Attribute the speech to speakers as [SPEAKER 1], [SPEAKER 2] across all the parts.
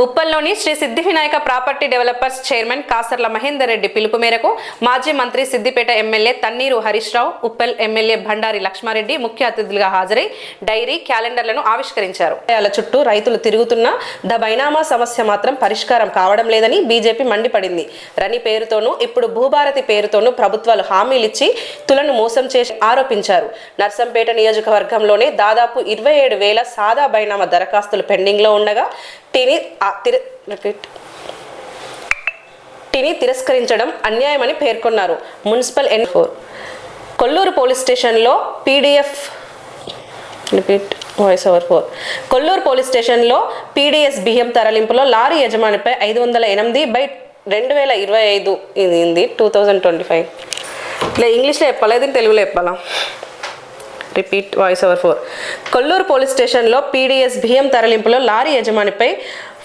[SPEAKER 1] ఉప్పల్లోని శ్రీ సిద్ధి Vinayaka property developers chairman Kasarla Mahender Reddy పిలుపు మేరకు మాజీ మంత్రి సిద్దిపేట ఎమ్మెల్యే తన్నీరు హరీష్ రావు, ఉప్పల్ ఎమ్మెల్యే బండారి లక్ష్మారెడ్డి ముఖ్య అతిథులుగా హాజరై డైరీ క్యాలెండర్లను ఆవిష్కరించారు. చుట్టూ రైతులు తిరుగుతున్న ద బైనామా సమస్య మాత్రం పరిష్కారం కావడం లేదని బీజేపీ మండిపడింది. రని పేరుతోనూ ఇప్పుడు భూభారతి పేరుతోనూ ప్రభుత్వాలు హామీలిచ్చి తులను మోసం చేసి ఆరోపించారు. నర్సంపేట నియోజకవర్గంలోనే దాదాపు 27,000 సాదా బైనామా దరఖాస్తులు పెండింగ్ లో ఉండగా టిని తిరస్కరించడం అన్యాయమని పేర్కొన్నారు. మున్సిపల్ కొల్లూరు పోలీస్ స్టేషన్లో కొల్లూరు పోలీస్ స్టేషన్లో పీడీఎస్ బియ్యం తరలింపులో లారీ యజమానిపై 508/2025 ఇది 2025 ఇట్లా ఇంగ్లీష్లో చెప్పాలి, తెలుగులో చెప్పాలా? Repeat voice over 4. Kolluru police స్టేషన్లో పీడీఎస్ బియ్యం తరలింపులో లారీ యజమానిపై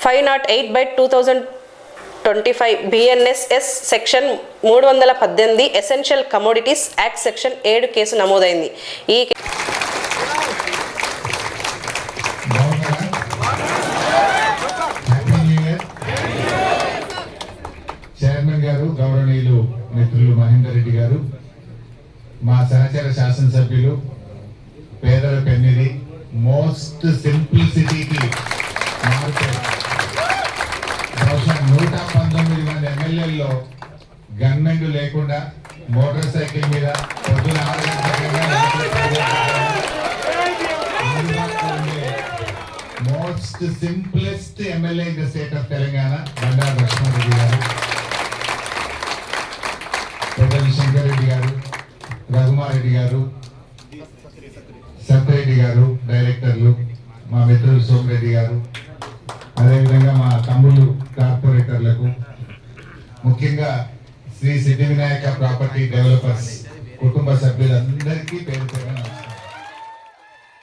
[SPEAKER 1] 508/2025 BNSS section 318 essential commodities act section 7 case నమోదైంది. ఈ
[SPEAKER 2] చైర్మన్ గారు, గౌరవనీయులు మిత్రులు మహేందర్ రెడ్డి గారు, మా సహచర శాసనసభ్యులు పేదల పెన్నిది మోస్ట్ సింప్లిసిటీకి మారుతారు. బహుశా 119 మంది ఎమ్మెల్యేల్లో గన్మెన్లు లేకుండా మోటార్ సైకిల్ మీద పొద్దున 6 గంటల most simplest MLA in the state of Telangana Bandaru Laxma Reddy గారు, పెద్దలు శంకర్ రెడ్డి గారు, రఘుమారెడ్డి గారు, సత్యరెడ్డి గారు, డైరెక్టర్లు, మా మిత్రులు సోమిరెడ్డి గారు, అదేవిధంగా మా తమ్ముళ్ళు కార్పొరేటర్లకు, ముఖ్యంగా శ్రీ సిద్ధి వినాయక ప్రాపర్టీ డెవలపర్స్ కుటుంబ సభ్యులందరికీ పేరు